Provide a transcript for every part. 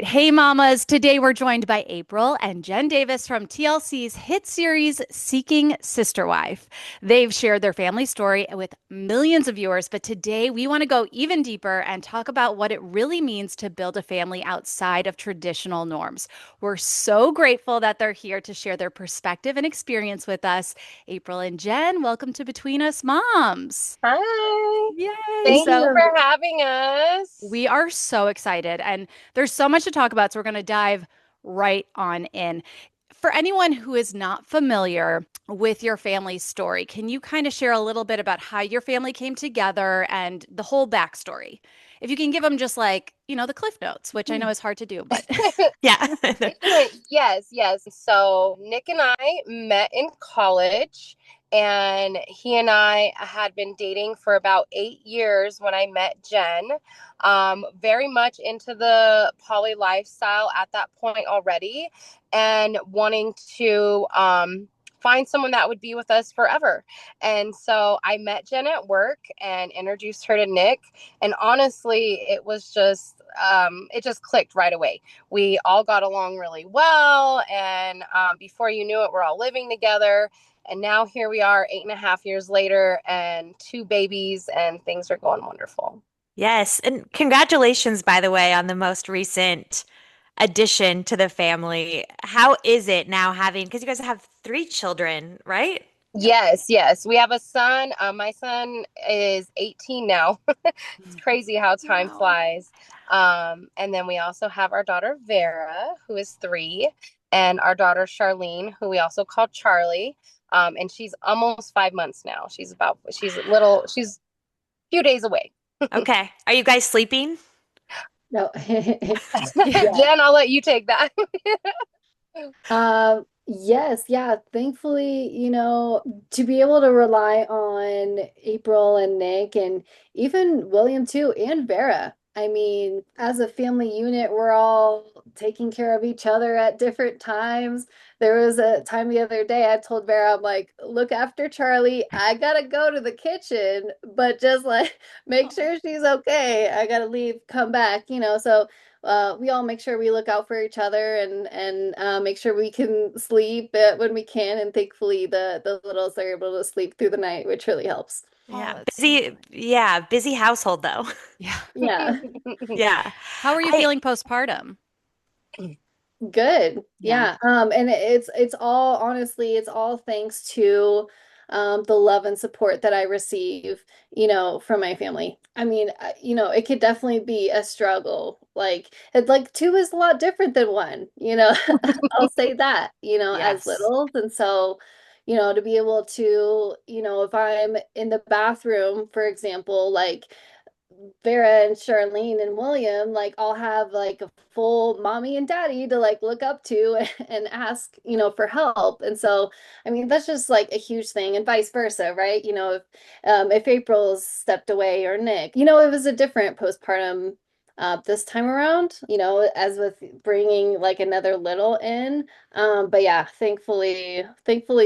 Hey, mamas. Today we're joined by April and Jen Davis from TLC's hit series Seeking Sister Wife. They've shared their family story with millions of viewers, but today we want to go even deeper and talk about what it really means to build a family outside of traditional norms. We're so grateful that they're here to share their perspective and experience with us. April and Jen, welcome to Between Us Moms. Hi. Yay. Thank Thank you So, for you. having us. we are so excited, and there's so much to talk about. So, we're going to dive right on in. For anyone who is not familiar with your family's story, can you kind of share a little bit about how your family came together and the whole backstory? If you can give them just like, the Cliff Notes, which I know is hard to do, but Yeah. Yes. So Nick and I met in college, and he and I had been dating for about 8 years when I met Jen. Very much into the poly lifestyle at that point already, and wanting to find someone that would be with us forever. And so I met Jen at work and introduced her to Nick. And honestly, it just clicked right away. We all got along really well. And before you knew it, we're all living together. And now here we are, 8.5 years later, and two babies, and things are going wonderful. Yes. And congratulations, by the way, on the most recent addition to the family. How is it now having, because you guys have three children, right? Yes. We have a son. My son is 18 now. It's crazy how time wow. flies. And then we also have our daughter Vera, who is 3, and our daughter Charlene, who we also call Charlie. And she's almost 5 months now. She's a few days away. Okay. Are you guys sleeping? Yeah. Yeah. Yeah. Jen, I'll let you take that. Yes, yeah. Thankfully, to be able to rely on April and Nick and even William too, and Vera. I mean, as a family unit, we're all taking care of each other at different times. There was a time the other day I told Vera, I'm like, look after Charlie. I gotta go to the kitchen, but just like make sure she's okay. I gotta leave, come back. So we all make sure we look out for each other and make sure we can sleep when we can. And thankfully, the littles are able to sleep through the night, which really helps. Oh, Yeah. that's so Busy. nice. Yeah. Busy household, though. Yeah. Yeah. Yeah. How are you I, feeling postpartum? Good. Yeah. Yeah. And it's all honestly, it's all thanks to the love and support that I receive, from my family. I mean, it could definitely be a struggle. Like two is a lot different than one, I'll say that, as Yes. littles. And so, to be able to, if I'm in the bathroom, for example, like Vera and Charlene and William, like I'll have like a full mommy and daddy to like look up to and ask, for help. And so, I mean, that's just like a huge thing, and vice versa, right? If April's stepped away or Nick, it was a different postpartum this time around, as with bringing like another little in. But yeah, thankfully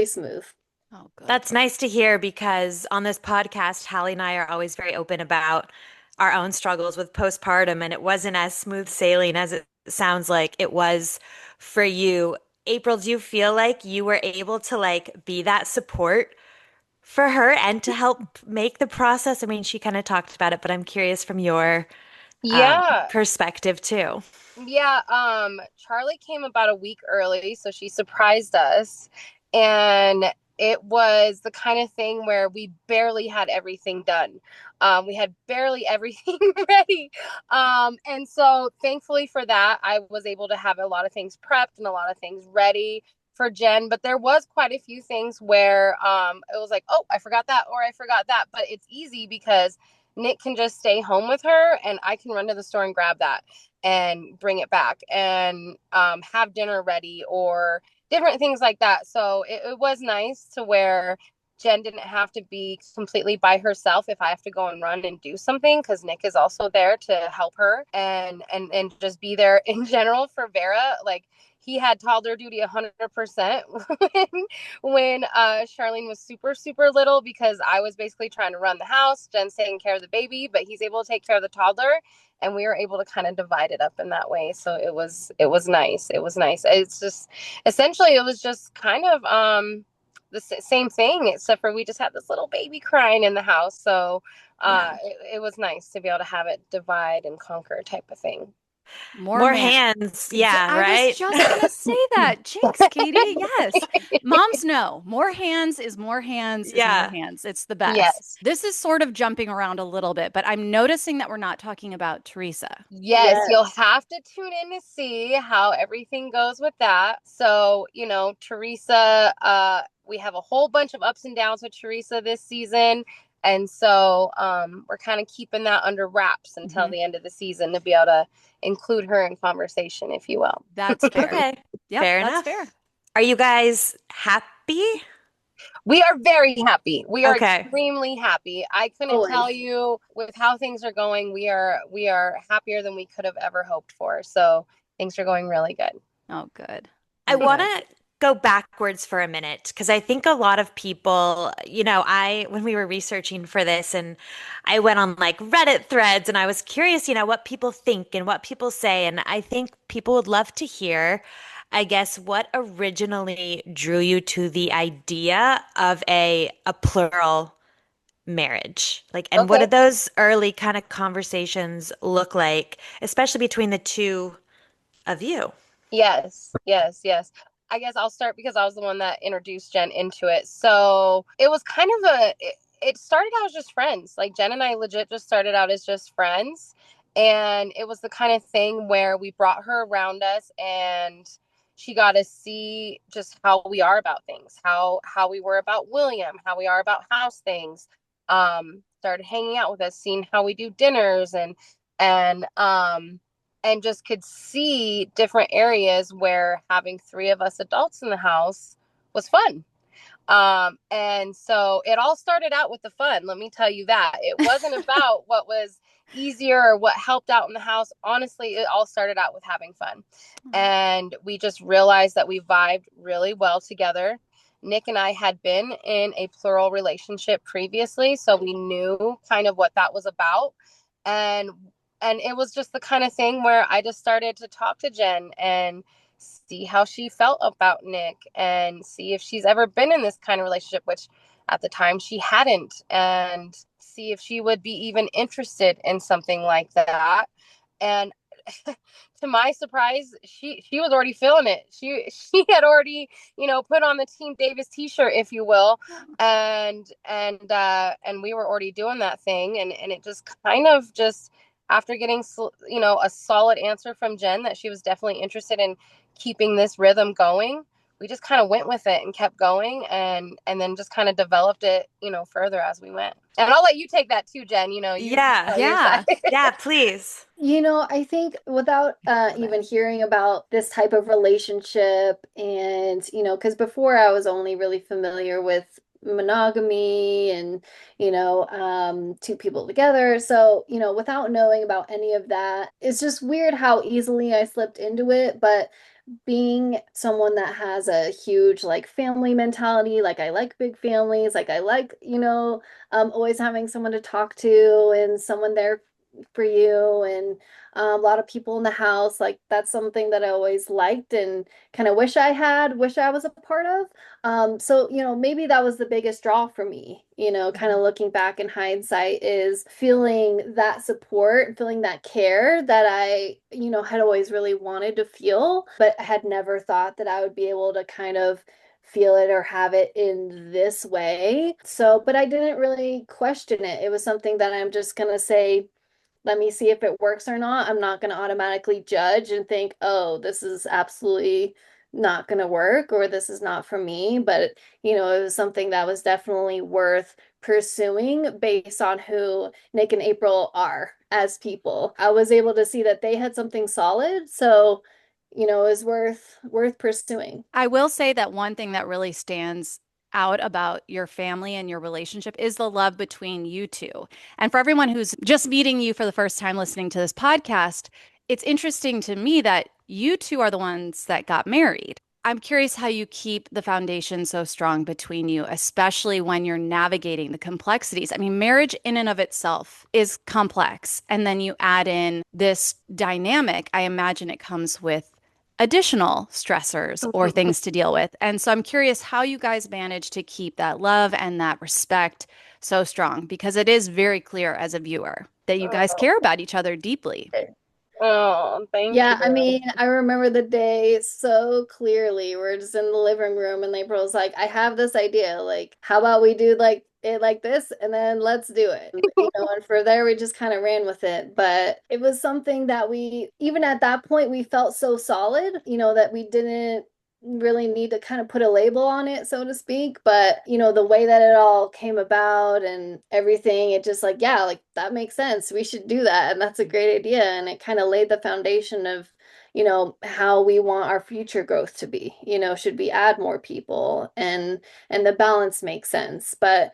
smooth. Oh, good. That's nice to hear because on this podcast, Hallie and I are always very open about our own struggles with postpartum, and it wasn't as smooth sailing as it sounds like it was for you. April, do you feel like you were able to like be that support for her and to help make the process? I mean, she kind of talked about it, but I'm curious from your Yeah. perspective too. Yeah, Charlie came about a week early, so she surprised us. And it was the kind of thing where we barely had everything done. We had barely everything ready. And so thankfully for that, I was able to have a lot of things prepped and a lot of things ready for Jen. But there was quite a few things where it was like, oh, I forgot that or I forgot that. But it's easy because Nick can just stay home with her and I can run to the store and grab that and bring it back and have dinner ready or different things like that. So it was nice to where Jen didn't have to be completely by herself if I have to go and run and do something because Nick is also there to help her and just be there in general for Vera. Like he had toddler duty 100% when Charlene was super, super little, because I was basically trying to run the house, Jen's taking care of the baby, but he's able to take care of the toddler, and we were able to kind of divide it up in that way. So it was nice. It was nice. It's just essentially it was just kind of the same thing, except for we just had this little baby crying in the house. So Yeah. it was nice to be able to have it divide and conquer type of thing. More More man. hands. Yeah, I was right? just gonna say that. Jinx, Katie. Yes. Moms know more hands is more hands is more Yeah. hands. It's the best. Yes. This is sort of jumping around a little bit, but I'm noticing that we're not talking about Theresa. Yes, Yes. you'll have to tune in to see how everything goes with that. So, Theresa, we have a whole bunch of ups and downs with Theresa this season. And so we're kind of keeping that under wraps until Mhm. the end of the season to be able to include her in conversation, if you will. That's fair. Okay. Yep, Fair that's enough. fair. Are you guys happy? We are very happy. We are Okay. extremely happy. I couldn't Always. tell you, with how things are going, we are happier than we could have ever hoped for. So things are going really good. Oh, good. I Oh, want good. to go backwards for a minute because I think a lot of people, when we were researching for this and I went on like Reddit threads and I was curious, what people think and what people say. And I think people would love to hear, I guess, what originally drew you to the idea of a plural marriage? Like, and what Okay. did those early kind of conversations look like, especially between the two of you? Yes, yes, yes. I guess I'll start because I was the one that introduced Jen into it. So it was kind of it started out as just friends. Like Jen and I legit just started out as just friends. And it was the kind of thing where we brought her around us and she got to see just how we are about things, how we were about William, how we are about house things. Started hanging out with us, seeing how we do dinners and just could see different areas where having three of us adults in the house was fun. And so it all started out with the fun. Let me tell you that. It wasn't about what was easier or what helped out in the house. Honestly, it all started out with having fun. And we just realized that we vibed really well together. Nick and I had been in a plural relationship previously, so we knew kind of what that was about. And and it was just the kind of thing where I just started to talk to Jen and see how she felt about Nick and see if she's ever been in this kind of relationship, which at the time she hadn't, and see if she would be even interested in something like that. And to my surprise, she was already feeling it. She had already, put on the Team Davis t-shirt, if you will, and we were already doing that thing, and it just kind of just after getting a solid answer from Jen that she was definitely interested in keeping this rhythm going, we just kind of went with it and kept going and then just kind of developed it, further as we went. And I'll let you take that too, Jen. You Yeah. tell your side. Yeah. Yeah, please. I think without Love it. even hearing about this type of relationship, and, because before I was only really familiar with monogamy and, two people together. So, without knowing about any of that, it's just weird how easily I slipped into it. But being someone that has a huge like family mentality, like I like big families, like I like, always having someone to talk to and someone there for you and a lot of people in the house, like that's something that I always liked and kind of wish I was a part of. So, maybe that was the biggest draw for me, kind of looking back in hindsight, is feeling that support, feeling that care that I, had always really wanted to feel, but had never thought that I would be able to kind of feel it or have it in this way. So, but I didn't really question it. It was something that I'm just gonna say, let me see if it works or not. I'm not going to automatically judge and think, oh, this is absolutely not going to work or this is not for me. But, it was something that was definitely worth pursuing based on who Nick and April are as people. I was able to see that they had something solid. So, it was worth pursuing. I will say that one thing that really stands out about your family and your relationship is the love between you two. And for everyone who's just meeting you for the first time listening to this podcast, it's interesting to me that you two are the ones that got married. I'm curious how you keep the foundation so strong between you, especially when you're navigating the complexities. I mean, marriage in and of itself is complex. And then you add in this dynamic, I imagine it comes with additional stressors or things to deal with. And so I'm curious how you guys manage to keep that love and that respect so strong, because it is very clear as a viewer that you guys care about each other deeply. Oh, thank Yeah, I you. mean, I remember the day so clearly. We're just in the living room and April's like, I have this idea. Like, how about we do like it like this and then let's do it. And for there we just kind of ran with it. But it was something that we, even at that point, we felt so solid, that we didn't really need to kind of put a label on it, so to speak. But, the way that it all came about and everything, it just like, yeah, like that makes sense. We should do that. And that's a great idea. And it kind of laid the foundation of, how we want our future growth to be. Should we add more people and the balance makes sense. But,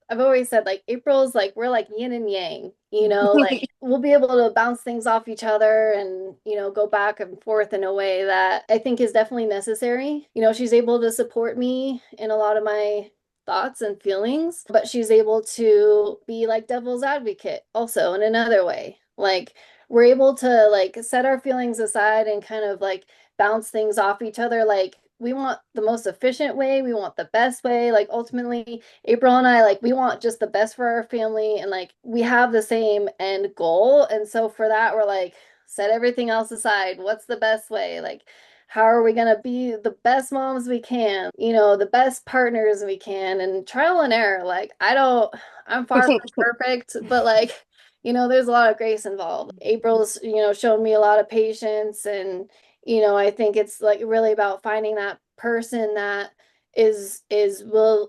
I've always said like April's like we're like yin and yang, like we'll be able to bounce things off each other and, go back and forth in a way that I think is definitely necessary. She's able to support me in a lot of my thoughts and feelings, but she's able to be like devil's advocate also in another way. Like we're able to like set our feelings aside and kind of like bounce things off each other. Like we want the most efficient way, we want the best way. Like ultimately, April and I, like, we want just the best for our family and like we have the same end goal. And so for that, we're like, set everything else aside. What's the best way? Like, how are we going to be the best moms we can, the best partners we can, and trial and error. Like, I'm far from perfect, but like, there's a lot of grace involved. April's, shown me a lot of patience and, I think it's like really about finding that person that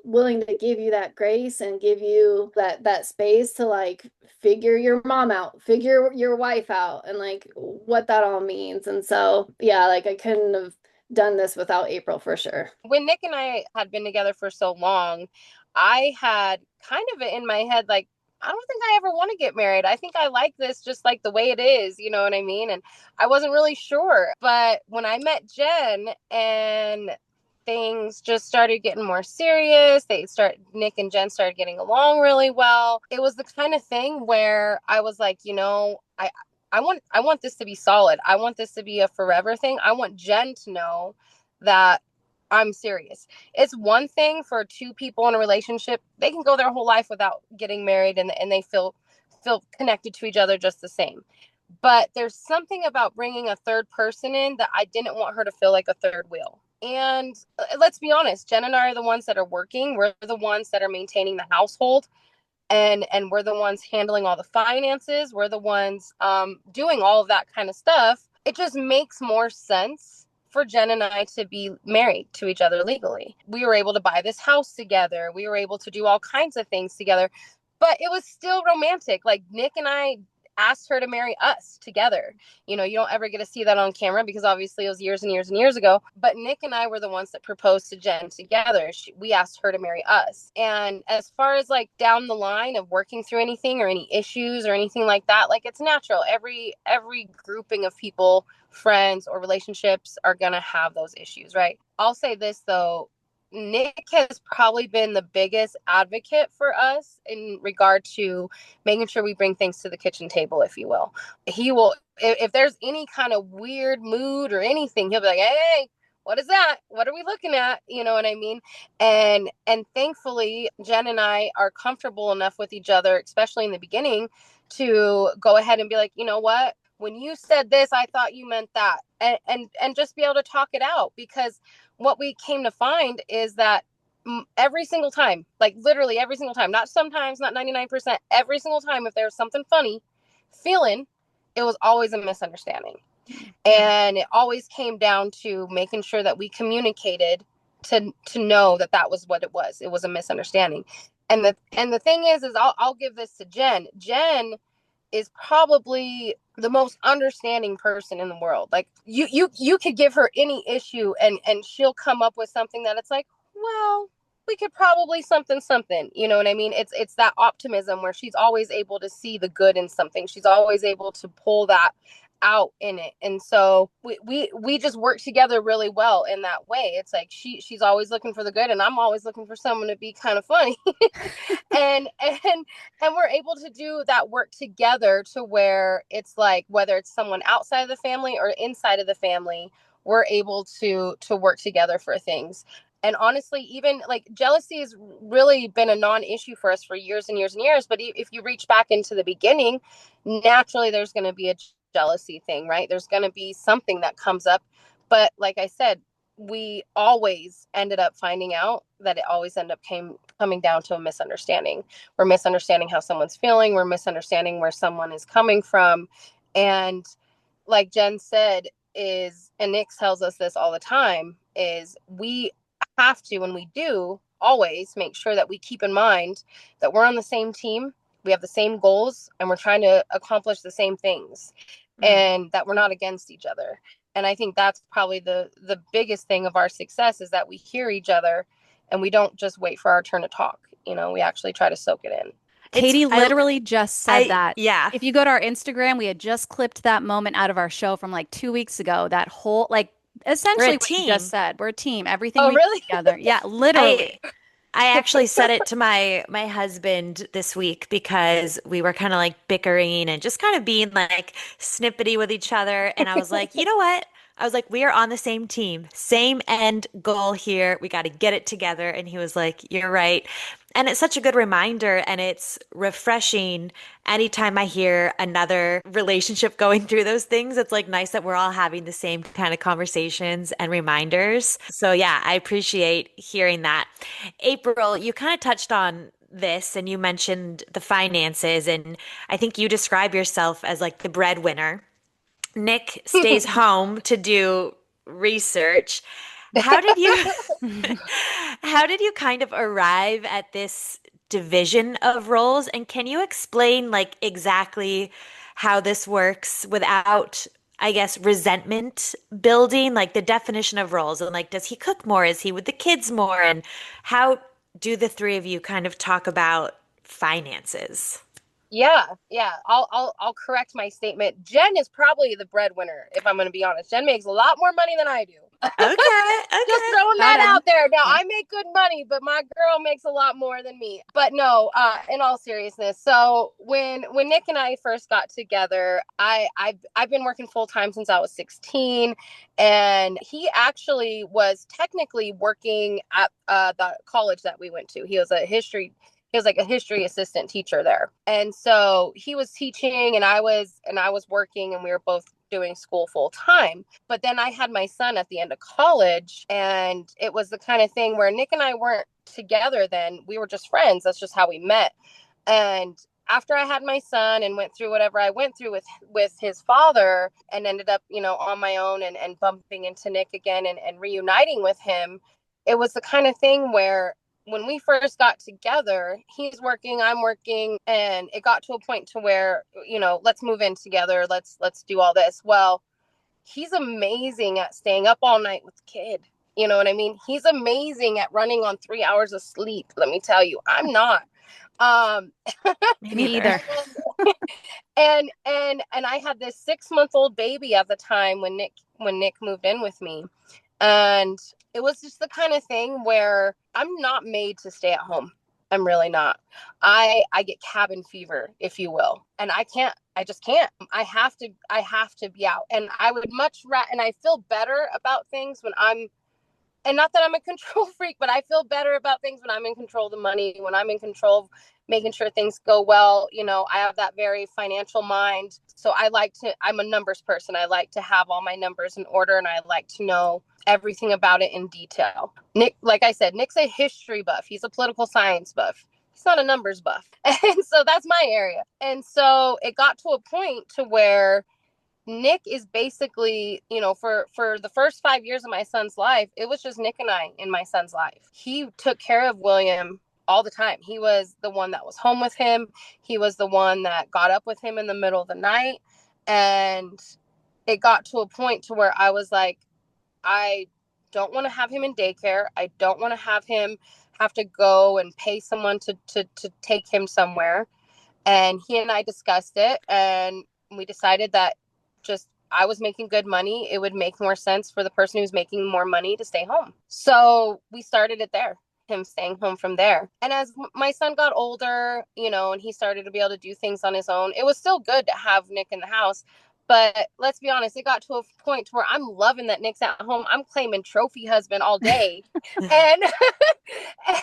willing to give you that grace and give you that space to like figure your mom out, figure your wife out, and like what that all means. And so, yeah, like I couldn't have done this without April for sure. When Nick and I had been together for so long, I had kind of it in my head like, I don't think I ever want to get married. I think I like this just like the way it is, you know what I mean? And I wasn't really sure. But when I met Jen and things just started getting more serious, Nick and Jen started getting along really well. It was the kind of thing where I was like, I want this to be solid. I want this to be a forever thing. I want Jen to know that I'm serious. It's one thing for two people in a relationship. They can go their whole life without getting married and they feel connected to each other just the same. But there's something about bringing a third person in that I didn't want her to feel like a third wheel. And let's be honest, Jen and I are the ones that are working. We're the ones that are maintaining the household and we're the ones handling all the finances. We're the ones doing all of that kind of stuff. It just makes more sense for Jen and I to be married to each other legally. We were able to buy this house together. We were able to do all kinds of things together, but it was still romantic. Like Nick and I asked her to marry us together. You don't ever get to see that on camera because obviously it was years and years and years ago. But Nick and I were the ones that proposed to Jen together. We asked her to marry us. And as far as like down the line of working through anything or any issues or anything like that, like it's natural. Every grouping of people, friends or relationships are going to have those issues, right? I'll say this though. Nick has probably been the biggest advocate for us in regard to making sure we bring things to the kitchen table, if you will. He will, if there's any kind of weird mood or anything, he'll be like, hey, what is that? What are we looking at? You know what I mean? And thankfully, Jen and I are comfortable enough with each other, especially in the beginning, to go ahead and be like, you know what? When you said this, I thought you meant that. And just be able to talk it out, because what we came to find is that every single time, like literally every single time, not sometimes, not 99%, every single time, if there's something funny feeling, it was always a misunderstanding. And it always came down to making sure that we communicated to know that that was what it was. It was a misunderstanding. And the thing is I'll give this to Jen. Jen is probably the most understanding person in the world. Like you could give her any issue and she'll come up with something that it's like, well, we could probably something, you know what I mean? It's that optimism where she's always able to see the good in something. She's always able to pull that out in it. And so we just work together really well in that way. It's like she's always looking for the good, and I'm always looking for someone to be kind of funny. And we're able to do that work together to where it's like, whether it's someone outside of the family or inside of the family, we're able to work together for things. And honestly, even like jealousy has really been a non-issue for us for years and years and years. But if you reach back into the beginning, naturally there's going to be a jealousy thing, right? There's going to be something that comes up. But like I said, we always ended up finding out that it always ended up coming down to a misunderstanding. We're misunderstanding how someone's feeling. We're misunderstanding where someone is coming from. And like Jen said, is, and Nick tells us this all the time, is we have to, and we do always make sure that we keep in mind that we're on the same team, we have the same goals, and we're trying to accomplish the same things, and that we're not against each other. And I think that's probably the biggest thing of our success, is that we hear each other and we don't just wait for our turn to talk. You know, we actually try to soak it in. It's Katie literally just said I that. yeah. If you go to our Instagram, we had just clipped that moment out of our show from like 2 weeks ago. That whole, like, We're a essentially what you just team. said. We're a team. Everything Oh, we do really? together. Yeah, I literally. I actually said it to my husband this week because we were kind of like bickering and just kind of being like snippety with each other. And I was like, you know what? I was like, we are on the same team, same end goal here. We got to get it together. And he was like, you're right. And it's such a good reminder, and it's refreshing anytime I hear another relationship going through those things. It's like nice that we're all having the same kind of conversations and reminders. So yeah, I appreciate hearing that. April, you kind of touched on this and you mentioned the finances, and I think you describe yourself as like the breadwinner. Nick stays home to do research. How did you how did you kind of arrive at this division of roles? And can you explain like exactly how this works without, I guess, resentment building, like the definition of roles, and like does he cook more? Is he with the kids more? And how do the three of you kind of talk about finances? Yeah, yeah. I'll correct my statement. Jen is probably the breadwinner, if I'm going to be honest. Jen makes a lot more money than I do. Okay, Just okay. throwing that Noted. out there. Now, Yeah. I make good money, but my girl makes a lot more than me. But no, in all seriousness, so when Nick and I first got together, I've been working full time since I was 16, and he actually was technically working at the college that we went to. He was like a history assistant teacher there. And so he was teaching, and I was working, and we were both doing school full time. But then I had my son at the end of college, and it was the kind of thing where Nick and I weren't together then. We were just friends. That's just how we met. And after I had my son and went through whatever I went through with his father, and ended up, on my own, and bumping into Nick again, and reuniting with him, it was the kind of thing where when we first got together, he's working, I'm working, and it got to a point to where, let's move in together. Let's do all this. Well, he's amazing at staying up all night with the kid. You know what I mean? He's amazing at running on 3 hours of sleep. Let me tell you, I'm not. Um, Me Me neither. either. and I had this 6-month-old baby at the time when Nick moved in with me. And it was just the kind of thing where I'm not made to stay at home. I'm really not. I get cabin fever, if you will. And I just can't. I have to be out. And I would much rather, and I feel better about things when I'm, and not that I'm a control freak, but I feel better about things when I'm in control of the money, when I'm in control of making sure things go well. I have that very financial mind. So I'm a numbers person. I like to have all my numbers in order, and I like to know everything about it in detail. Nick, like I said, Nick's a history buff. He's a political science buff. He's not a numbers buff. And so that's my area. And so it got to a point to where Nick is basically, for the first 5 years of my son's life, it was just Nick and I in my son's life. He took care of William all the time. He was the one that was home with him. He was the one that got up with him in the middle of the night. And it got to a point to where I was like, I don't want to have him in daycare. I don't want to have him have to go and pay someone to take him somewhere. And he and I discussed it, and we decided that just I was making good money. It would make more sense for the person who's making more money to stay home. So we started it there, him staying home from there. And as my son got older, and he started to be able to do things on his own, it was still good to have Nick in the house. But let's be honest, it got to a point to where I'm loving that Nick's at home. I'm claiming trophy husband all day. And and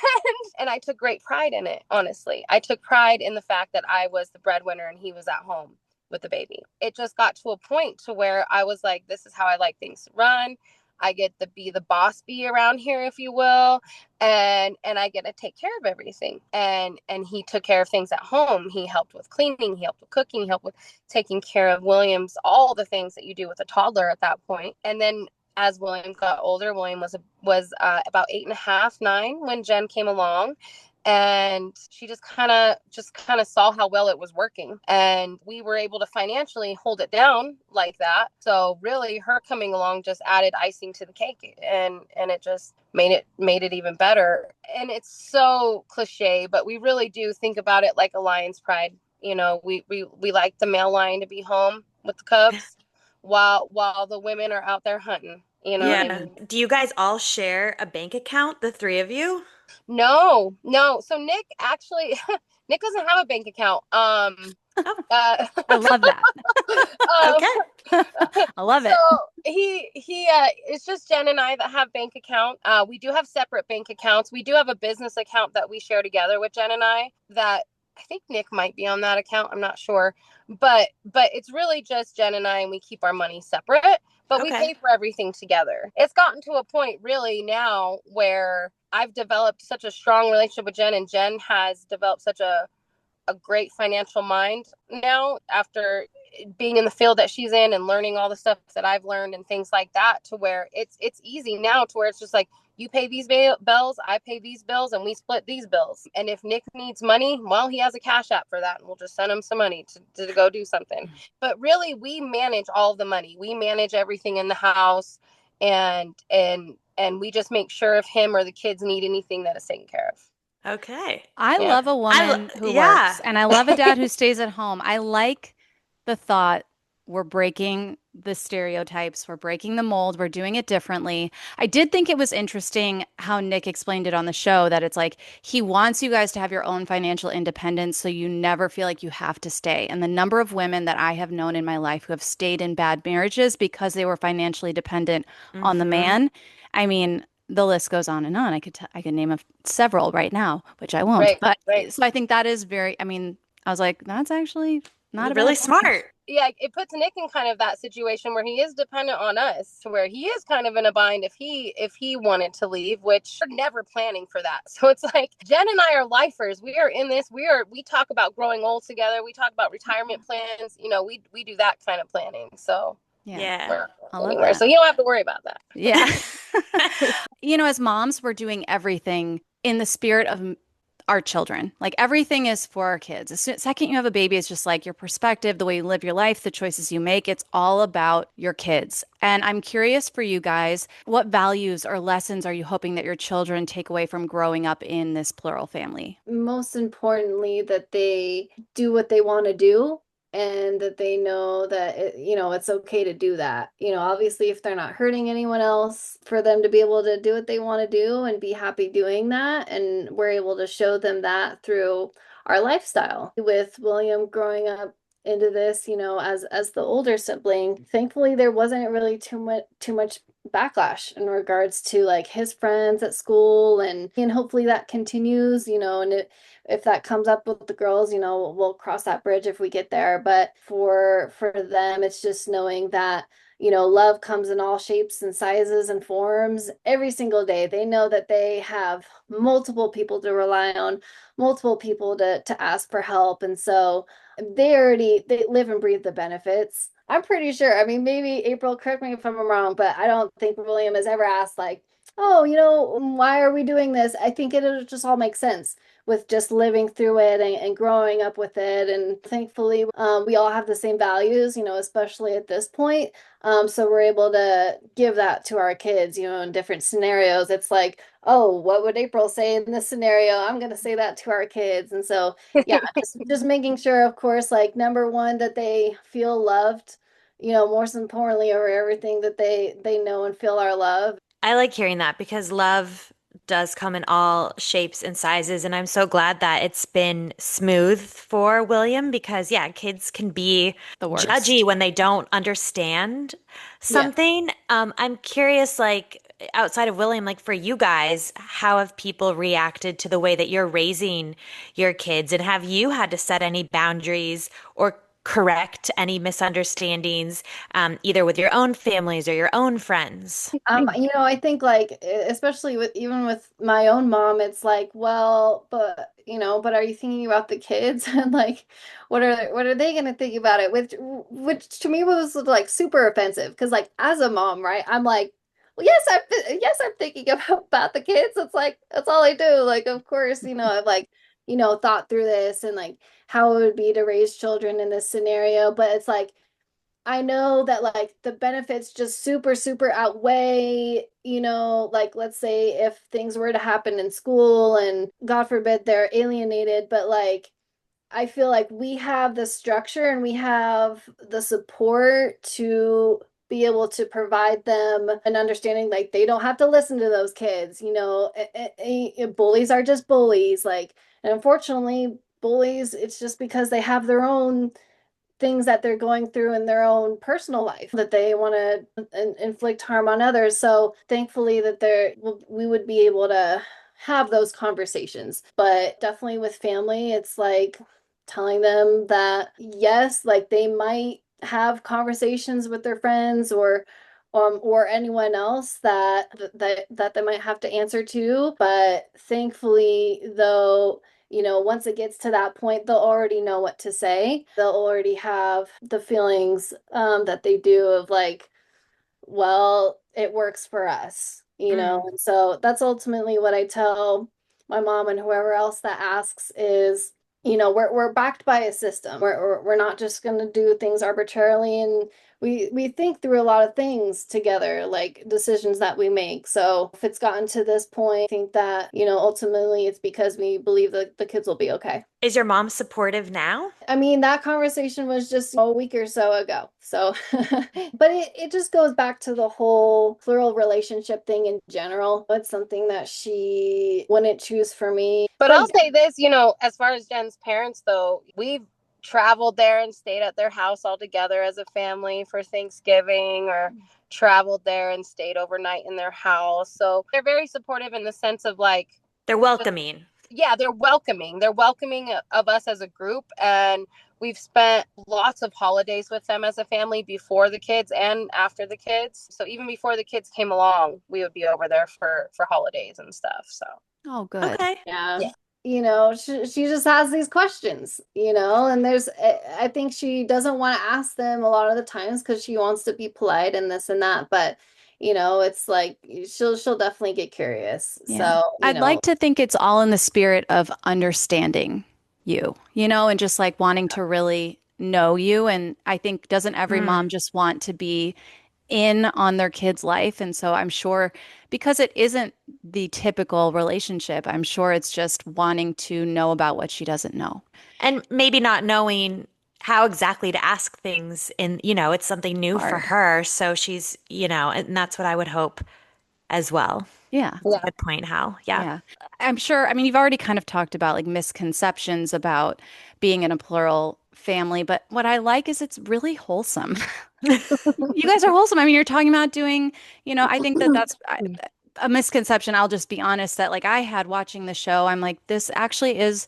and I took great pride in it, honestly. I took pride in the fact that I was the breadwinner and he was at home with the baby. It just got to a point to where I was like, this is how I like things to run. I get to be the boss bee around here, if you will, and I get to take care of everything. And he took care of things at home. He helped with cleaning, he helped with cooking, he helped with taking care of William's, all the things that you do with a toddler at that point. And then as William got older, William was about 8.5, 9 when Jen came along, and she just kind of saw how well it was working, and we were able to financially hold it down like that. So really, her coming along just added icing to the cake, and it just made it even better. And it's so cliche, but we really do think about it like a lion's pride. We like the male lion to be home with the cubs while the women are out there hunting. You know what I Yeah. mean? Do you guys all share a bank account, the three of you? No, no. So Nick actually, Nick doesn't have a bank account. Oh, Uh, I love that. um, okay. I love so it. he it's just Jen and I that have bank account. We do have separate bank accounts. We do have a business account that we share together with Jen and I that I think Nick might be on that account. I'm not sure. But it's really just Jen and I, and we keep our money separate, but we Okay. pay for everything together. It's gotten to a point really now where I've developed such a strong relationship with Jen, and Jen has developed such a great financial mind now after being in the field that she's in and learning all the stuff that I've learned and things like that, to where it's easy now, to where it's just like, you pay these bills, I pay these bills, and we split these bills. And if Nick needs money, well, he has a cash app for that, and we'll just send him some money to go do something. But really, we manage all the money. We manage everything in the house, and we just make sure if him or the kids need anything, that is taken care of. Okay. I Yeah. love a woman who Yeah. works, and I love a dad who stays at home. I like the thought we're breaking the stereotypes, we're breaking the mold, we're doing it differently. I did think it was interesting how Nick explained it on the show, that it's like he wants you guys to have your own financial independence so you never feel like you have to stay. And the number of women that I have known in my life who have stayed in bad marriages because they were financially dependent on the Mm-hmm. man, I mean, the list goes on and on. I could name several right now, which I won't. Right, But right. so I think that is very, I mean, I was like, that's actually not a Really bad point. smart. Yeah, it puts Nick in kind of that situation where he is dependent on us, to where he is kind of in a bind if he wanted to leave, which we're never planning for that. So it's like Jen and I are lifers. We are in this. We talk about growing old together. We talk about retirement plans. We do that kind of planning. So Yeah, Yeah. we're not I going love anywhere. that. So you don't have to worry about that. Yeah. As moms, we're doing everything in the spirit of our children. Like everything is for our kids. Second you have a baby, it's just like your perspective, the way you live your life, the choices you make. It's all about your kids. And I'm curious for you guys, what values or lessons are you hoping that your children take away from growing up in this plural family? Most importantly, that they do what they want to do and that they know that it's okay to do that. Obviously, if they're not hurting anyone else, for them to be able to do what they want to do and be happy doing that. And we're able to show them that through our lifestyle. With William growing up into this, as the older sibling, thankfully there wasn't really too much backlash in regards to like his friends at school, and hopefully that continues, and if that comes up with the girls, we'll cross that bridge if we get there. But for them, it's just knowing that love comes in all shapes and sizes and forms every single day. They know that they have multiple people to rely on, multiple people to ask for help. And so they live and breathe the benefits. I'm pretty sure. I mean, maybe April, correct me if I'm wrong, but I don't think William has ever asked like, oh, why are we doing this? I think it'll just all make sense with just living through it and growing up with it. And thankfully, we all have the same values, especially at this point. So we're able to give that to our kids, in different scenarios. It's like, oh, what would April say in this scenario? I'm going to say that to our kids. And so, yeah, just making sure, of course, like number one, that they feel loved, most importantly, over everything, that they know and feel our love. I like hearing that because love does come in all shapes and sizes. And I'm so glad that it's been smooth for William because, yeah, kids can be The judgy worst. when they don't understand Yeah. something. I'm curious, like, outside of William, like for you guys, how have people reacted to the way that you're raising your kids? And have you had to set any boundaries or correct any misunderstandings, either with your own families or your own friends? I think like especially with even with my own mom, it's like, well, but are you thinking about the kids and like what are they gonna think about it? Which to me was like super offensive because like as a mom, right? I'm like, well, yes, I'm thinking about the kids. It's like that's all I do. Like, of course, I've like, thought through this and like how it would be to raise children in this scenario, but it's like I know that like the benefits just super, super outweigh, like let's say if things were to happen in school and God forbid they're alienated, but like I feel like we have the structure and we have the support to be able to provide them an understanding like they don't have to listen to those kids, bullies are just bullies, like, and unfortunately, bullies, it's just because they have their own things that they're going through in their own personal life that they want to inflict harm on others. So thankfully that we would be able to have those conversations. But definitely with family, it's like telling them that yes, like they might have conversations with their friends or anyone else that they might have to answer to. But thankfully, though, once it gets to that point, they'll already know what to say. They'll already have the feelings that they do of like, well, it works for us, Mm. And so that's ultimately what I tell my mom and whoever else that asks is, we're backed by a system. We're not just going to do things arbitrarily, and we think through a lot of things together, like decisions that we make. So if it's gotten to this point, I think that, ultimately it's because we believe that the kids will be okay. Is your mom supportive now? I mean, that conversation was just a week or so ago. So, but it just goes back to the whole plural relationship thing in general. It's something that she wouldn't choose for me. But But I'll say this, as far as Jen's parents, though, we've traveled there and stayed at their house all together as a family for Thanksgiving or traveled there and stayed overnight in their house. So they're very supportive in the sense of like, They're welcoming. yeah, they're welcoming. They're welcoming of us as a group. And we've spent lots of holidays with them as a family before the kids and after the kids. So even before the kids came along, we would be over there for holidays and stuff. So Oh, good. Okay. yeah, yeah. she just has these questions, and I think she doesn't want to ask them a lot of the times because she wants to be polite and this and that. But, it's like she'll definitely get curious. Yeah. So, I'd like to think it's all in the spirit of understanding you, and just like wanting to really know you. And I think doesn't every Mm. mom just want to be in on their kid's life? And so I'm sure because it isn't the typical relationship, I'm sure it's just wanting to know about what she doesn't know. And maybe not knowing how exactly to ask things in, it's something new for Hard. her. So she's, and that's what I would hope as well. Yeah. That's a good point, Hal. Yeah. Yeah. I'm sure, I mean, you've already kind of talked about like misconceptions about being in a plural family, but what I like is it's really wholesome. You guys are wholesome. I mean, you're talking about doing, I think that that's a misconception. I'll just be honest that like I had watching the show, I'm like, this actually is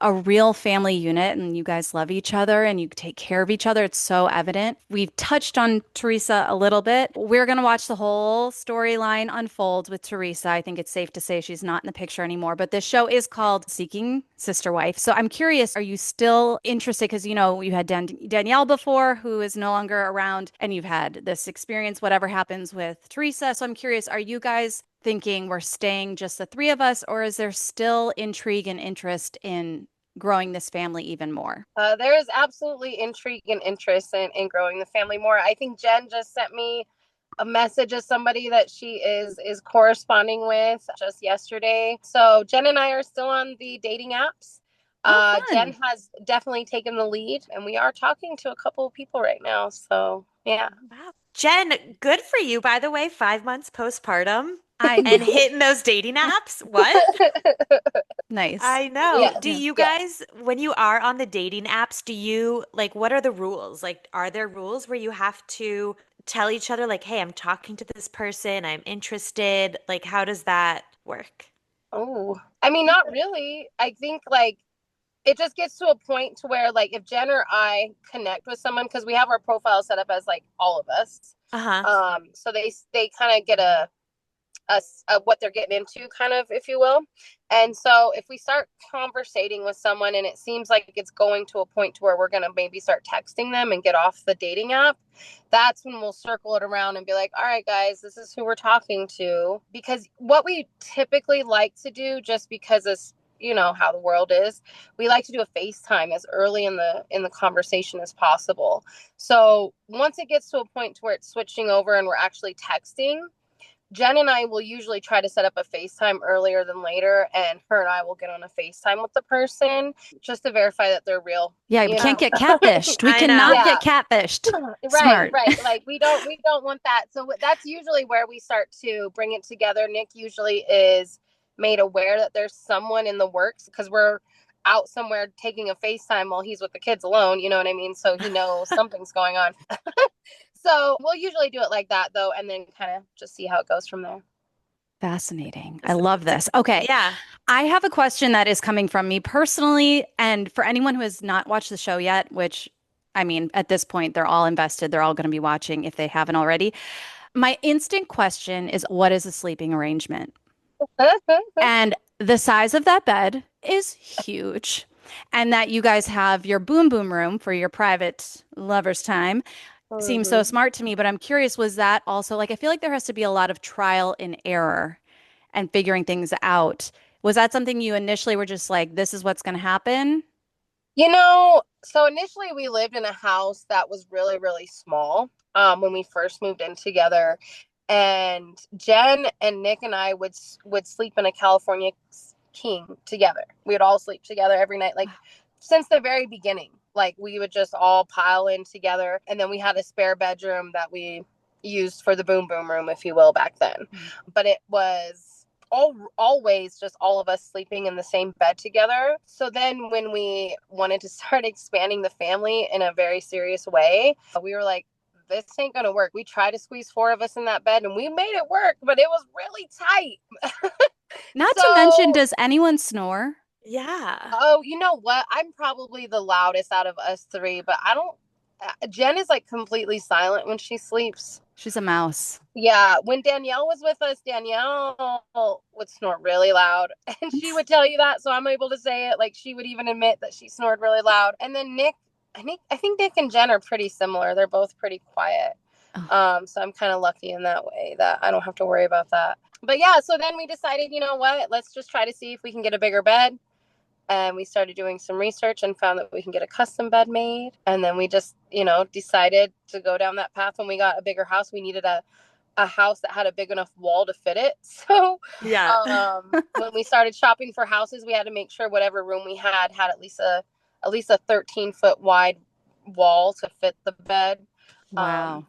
a real family unit and you guys love each other and you take care of each other. It's so evident. We've touched on Theresa a little bit. We're going to watch the whole storyline unfold with Theresa. I think it's safe to say she's not in the picture anymore, but this show is called Seeking Sister Wife. So I'm curious, are you still interested? Because, you had Danielle before, who is no longer around, and you've had this experience, whatever happens with Theresa. So I'm curious, are you guys thinking we're staying just the three of us, or is there still intrigue and interest in growing this family even more? There is absolutely intrigue and interest in growing the family more. I think Jen just sent me a message of somebody that she is corresponding with just yesterday. So Jen and I are still on the dating apps. Oh, Jen fun. has definitely taken the lead, and we are talking to a couple of people right now. So yeah. Wow. Jen, good for you, by the way, 5 months postpartum I and know. hitting those dating apps. What? Nice. I know. Yeah. Do Yeah. you Yeah. guys, when you are on the dating apps, do you like what are the rules? Like, are there rules where you have to tell each other, like, hey, I'm talking to this person, I'm interested? Like, how does that work? Oh, I mean, not really. I think like it just gets to a point to where like if Jen or I connect with someone because we have our profile set up as like all of us, Uh-huh. so they kind of get a what they're getting into, kind of, if you will. And so if we start conversating with someone and it seems like it's going to a point to where we're going to maybe start texting them and get off the dating app, that's when we'll circle it around and be like, all right, guys, this is who we're talking to. Because what we typically like to do, just because it's, you know how the world is, we like to do a FaceTime as early in the conversation as possible. So once it gets to a point to where it's switching over and we're actually texting, Jen and I will usually try to set up a FaceTime earlier than later, and her and I will get on a FaceTime with the person just to verify that they're real, Yeah, we you can't know? get catfished. We I cannot know. get Yeah, catfished. right, Smart. right. Like we don't want that. So that's usually where we start to bring it together. Nick usually is made aware that there's someone in the works because we're out somewhere taking a FaceTime while he's with the kids alone, you know what I mean? So he knows something's going on. So we'll usually do it like that though, and then kind of just see how it goes from there. Fascinating. I love this. Okay. Yeah. I have a question that is coming from me personally, and for anyone who has not watched the show yet, which I mean, at this point, they're all invested. They're all going to be watching if they haven't already. My instant question is, what is a sleeping arrangement? And the size of that bed is huge. And that you guys have your boom boom room for your private lovers' time seems so Mhm. smart to me. But I'm curious, was that also like, I feel like there has to be a lot of trial and error and figuring things out. Was that something you initially were just like, this is what's going to happen? So initially we lived in a house that was really, really small when we first moved in together. And Jen and Nick and I would sleep in a California king together. We would all sleep together every night, like since the very beginning. Like we would just all pile in together. And then we had a spare bedroom that we used for the boom boom room, if you will, back then. But it was always just all of us sleeping in the same bed together. So then when we wanted to start expanding the family in a very serious way, we were like, this ain't gonna work. We tried to squeeze four of us in that bed and we made it work, but it was really tight. Not to mention, So, does anyone snore? Yeah. oh, you know what? I'm probably the loudest out of us three, but I don't. Jen is like completely silent when she sleeps. She's a mouse. Yeah, when Danielle was with us, Danielle would snort really loud, and she would tell you that, so I'm able to say it. Like she would even admit that she snored really loud. And then Nick, I think Nick and Jen are pretty similar. They're both pretty quiet. Oh, So I'm kind of lucky in that way that I don't have to worry about that. But yeah, so then we decided, you know what? Let's just try to see if we can get a bigger bed. And we started doing some research and found that we can get a custom bed made. And then we just, decided to go down that path. When we got a bigger house, we needed a house that had a big enough wall to fit it. So Yeah. when we started shopping for houses, we had to make sure whatever room we had at least a 13-foot wide wall to fit the bed. Um, wow.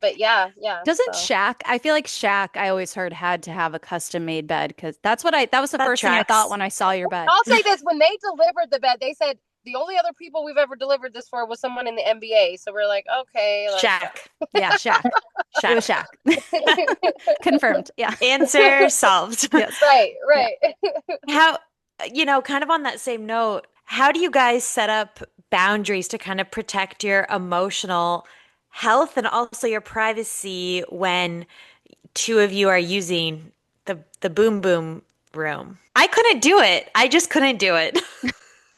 but yeah. Doesn't So Shaq, I feel like Shaq, I always heard had to have a custom made bed because that was the That first thing I thought tracks. when I saw your bed. I'll say this: when they delivered the bed, they said the only other people we've ever delivered this for was someone in the NBA. So we're like, okay, like Shaq. Yeah, Shaq. It was Shaq. Shaq. Confirmed. Yeah. Answer solved. Yes. right, Yeah. right. How, kind of on that same note, how do you guys set up boundaries to kind of protect your emotional health and also your privacy when two of you are using the boom boom room? I couldn't do it. I just couldn't do it.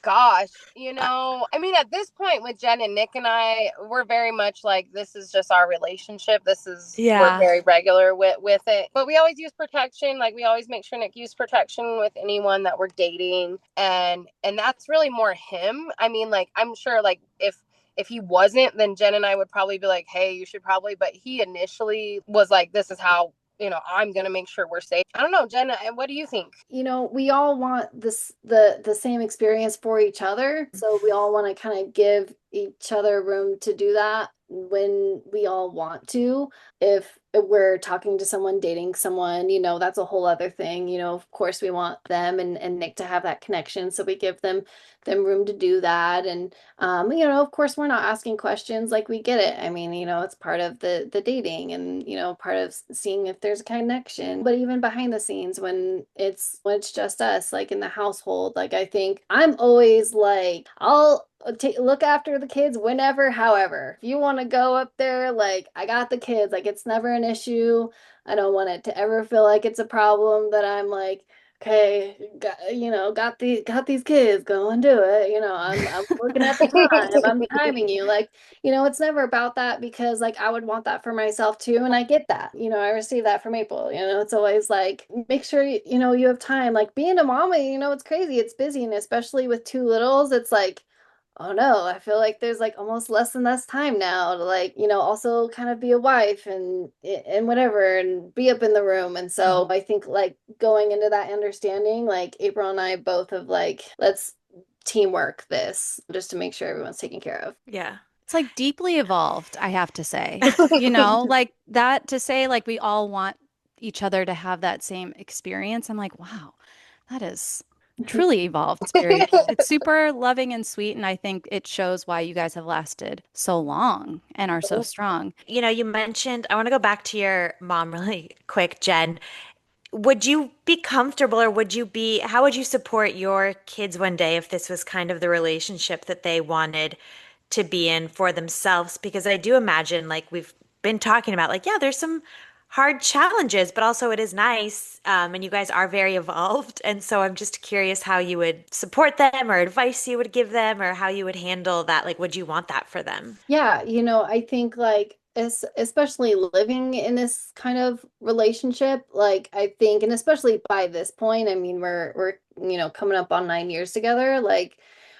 Gosh, I mean, at this point with Jen and Nick and I, we're very much like this is just our relationship. We're Yeah. very regular with it. But we always use protection. Like we always make sure Nick use protection with anyone that we're dating. And that's really more him. I mean, like I'm sure like if he wasn't, then Jen and I would probably be like, hey, you should probably, but he initially was like, this is how I'm gonna make sure we're safe. I don't know, Jen, what do you think? We all want the same experience for each other. So we all want to kind of give each other room to do that when we all want to. If we're talking to someone, dating someone, that's a whole other thing. Of course we want them and Nick to have that connection. So we give them room to do that. And of course we're not asking questions, like we get it. I mean, it's part of the dating and, part of seeing if there's a connection. But even behind the scenes when it's just us, like in the household, like I think I'm always like, I'll take look after the kids whenever, however. If you want to go up there, like I got the kids, like it's never an issue. I don't want it to ever feel like it's a problem that I'm like, okay, got these kids, go and do it. I'm looking at the time, I'm timing you. Like, it's never about that because like I would want that for myself too. And I get that. I receive that from April. It's always like make sure you have time. Like being a mama, it's crazy. It's busy, and especially with two littles, it's like, oh no, I feel like there's like almost less and less time now to like, also kind of be a wife and whatever and be up in the room. And so I think like going into that understanding, like April and I both have like, let's teamwork this just to make sure everyone's taken care of. Yeah. It's like deeply evolved, I have to say. Like that to say, like, we all want each other to have that same experience. I'm like, wow, that is truly evolved. It's super loving and sweet. And I think it shows why you guys have lasted so long and are so strong. You mentioned, I want to go back to your mom really quick, Jen. Would you be comfortable or how would you support your kids one day if this was kind of the relationship that they wanted to be in for themselves? Because I do imagine, like we've been talking about, like, yeah, there's some hard challenges, but also it is nice. And you guys are very evolved. And so I'm just curious how you would support them or advice you would give them or how you would handle that. Like, would you want that for them? Yeah, I think like especially living in this kind of relationship, like I think, and especially by this point, I mean, we're coming up on 9 years together, like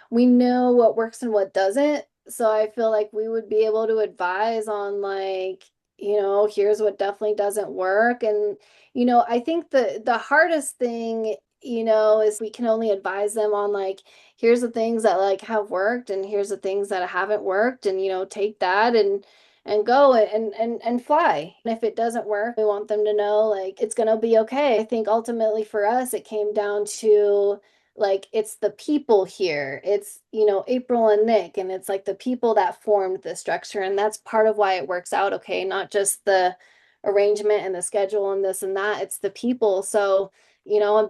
we know what works and what doesn't. So I feel like we would be able to advise on like, here's what definitely doesn't work. And, I think the hardest thing, is we can only advise them on like, here's the things that like have worked and here's the things that haven't worked, and take that and go and fly. And if it doesn't work, we want them to know like it's gonna be okay. I think ultimately for us it came down to like it's the people here. It's April and Nick, and it's like the people that formed the structure, and that's part of why it works out okay, not just the arrangement and the schedule and this and that. It's the people. So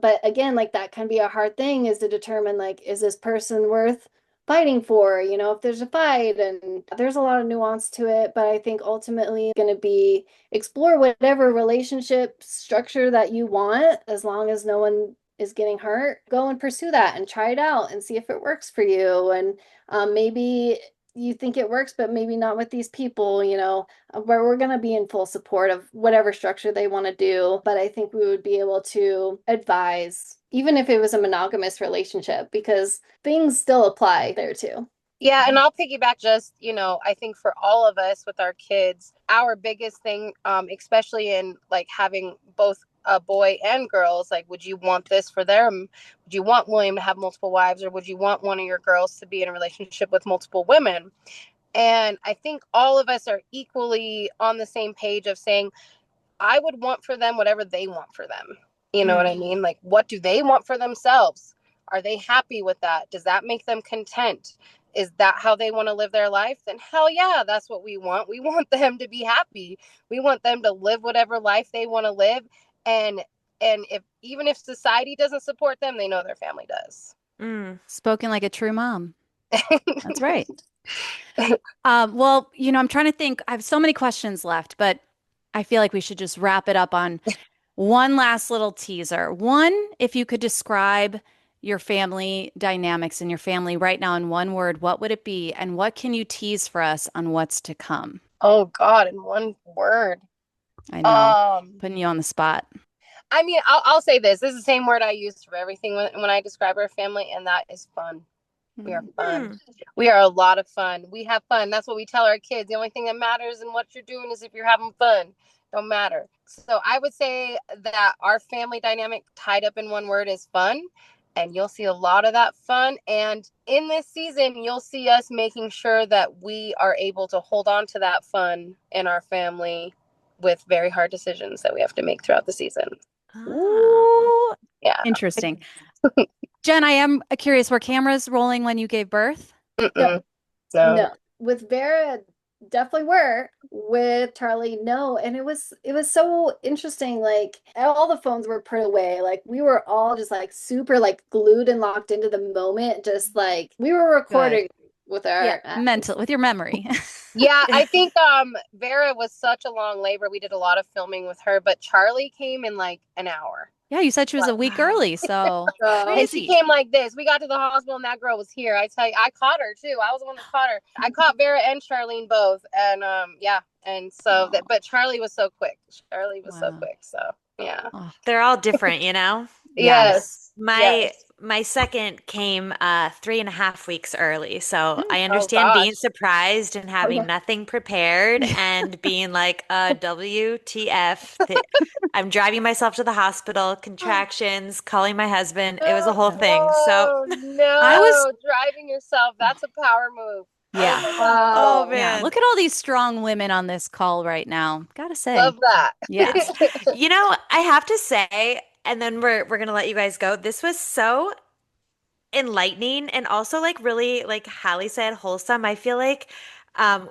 but again, like that can be a hard thing, is to determine like, is this person worth fighting for? If there's a fight, and there's a lot of nuance to it, but I think ultimately it's going to be explore whatever relationship structure that you want, as long as no one is getting hurt. Go and pursue that and try it out and see if it works for you. And maybe you think it works, but maybe not with these people, where we're going to be in full support of whatever structure they want to do. But I think we would be able to advise, even if it was a monogamous relationship, because things still apply there too. Yeah, and I'll piggyback just, I think for all of us with our kids, our biggest thing, especially in like having both a boy and girls, like, would you want this for them? Would you want William to have multiple wives, or would you want one of your girls to be in a relationship with multiple women? And I think all of us are equally on the same page of saying, I would want for them whatever they want for them. You know what I mean? Like, what do they want for themselves? Are they happy with that? Does that make them content? Is that how they want to live their life? Then hell yeah, that's what we want. We want them to be happy. We want them to live whatever life they want to live. And if even if society doesn't support them, they know their family does. Spoken like a true mom. That's right. Well, I'm trying to think. I have so many questions left, but I feel like we should just wrap it up on one last little teaser. One, if you could describe your family dynamics and your family right now in one word, what would it be? And what can you tease for us on what's to come? Oh God, in one word. I know, Um, putting you on the spot. I mean, I'll say this. This is the same word I use for everything when I describe our family, and that is fun. We are Mm, fun. Hmm. We are a lot of fun. We have fun. That's what we tell our kids. The only thing that matters in what you're doing is if you're having fun. Don't matter. So I would say that our family dynamic tied up in one word is fun. And you'll see a lot of that fun. And in this season, you'll see us making sure that we are able to hold on to that fun in our family with very hard decisions that we have to make throughout the season. Oh. ooh, Yeah. interesting. Jen, I am curious, were cameras rolling when you gave birth? No, Mm-mm. No. no. With Vera, definitely were. With Charlie, no. And it was so interesting. Like all the phones were put away. Like we were all just like super like glued and locked into the moment. Just like we were Good. recording with Yeah, our mental with your memory. Yeah, I think Vera was such a long labor. We did a lot of filming with her, but Charlie came in like an hour. Yeah, you said she was a Like, week early, so so and she crazy. came like this. We got to the hospital and that girl was here. I tell you, I caught her too. I was the one that caught her. I caught Vera and Charlene both. And yeah. And so Oh, that, but Charlie was so quick. Charlie was so wow. quick. So yeah. Oh, They're all different, you know? yes. Yes. My Yes. my second came 3.5 weeks early. So Mm. I Oh understand being gosh. surprised and having nothing prepared and being like, WTF. I'm driving myself to the hospital, contractions, calling my husband. It was a whole Yeah. thing. So Oh I was, no. Driving yourself. That's a power move. Oh yeah, my God. oh wow. yeah. man. Look at all these strong women on this call right now. Gotta say, Love that. yes. You know, I have to say, and then we're gonna let you guys go. This was so enlightening and also like really like Hallie said, wholesome. I feel like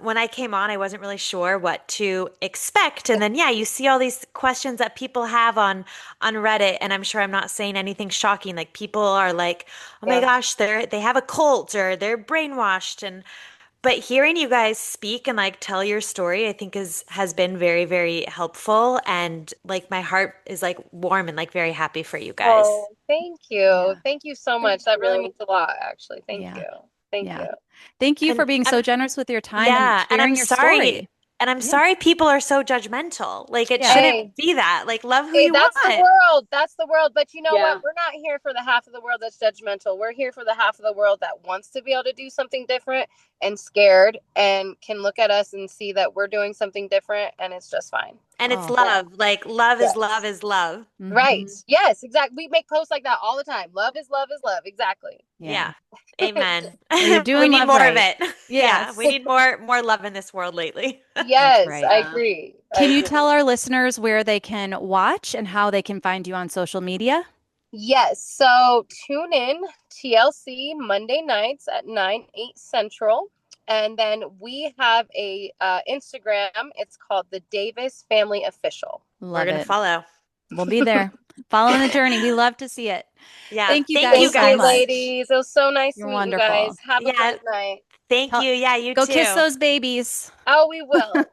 when I came on, I wasn't really sure what to expect. And then yeah, you see all these questions that people have on Reddit, and I'm sure I'm not saying anything shocking. Like people are like, oh my Yeah. gosh, they have a cult or they're brainwashed. And but hearing you guys speak and like tell your story, I think is has been very, very helpful. And like my heart is like warm and like very happy for you guys. Oh, thank you. Yeah, Thank you so Thank much. That really you. means a lot, actually. Thank yeah, you. Thank yeah. you. Thank you for And being so I'm generous with your time and yeah, sharing your story. and I'm Yeah, sorry people are so judgmental. Like it yeah. shouldn't Hey, be that. Like love who hey, you that's the want. world. That's the world. But you know what? Yeah. We're not here for the half of the world that's judgmental. We're here for the half of the world that wants to be able to do something different and scared and can look at us and see that we're doing something different and it's just fine. And it's Oh, Yeah. love. Like love is love Yes. is love. Right. hmm. Yes, exactly. We make posts like that all the time. Love is love is love. Exactly. Yeah. Yeah. Amen. Well, you're We doing need love more of right. it. Yeah, we Yes, need more love in this world lately. that's Yes, I right. Yeah. agree. I Can you agree. tell our listeners where they can watch and how they can find you on social media? Yes. So tune in TLC Monday nights at 8 Central. And then we have a Instagram. It's called the Davis Family Official. We're Love gonna it. follow. We'll be there. Following the journey. We love to see it. Yeah. Thank you Thank you guys Thank so you, guys. much. ladies. It was so nice You're meeting you guys. wonderful. Have a Yeah. great night. Thank Tell- you. Yeah, you Go kiss too. those babies. Oh, we will.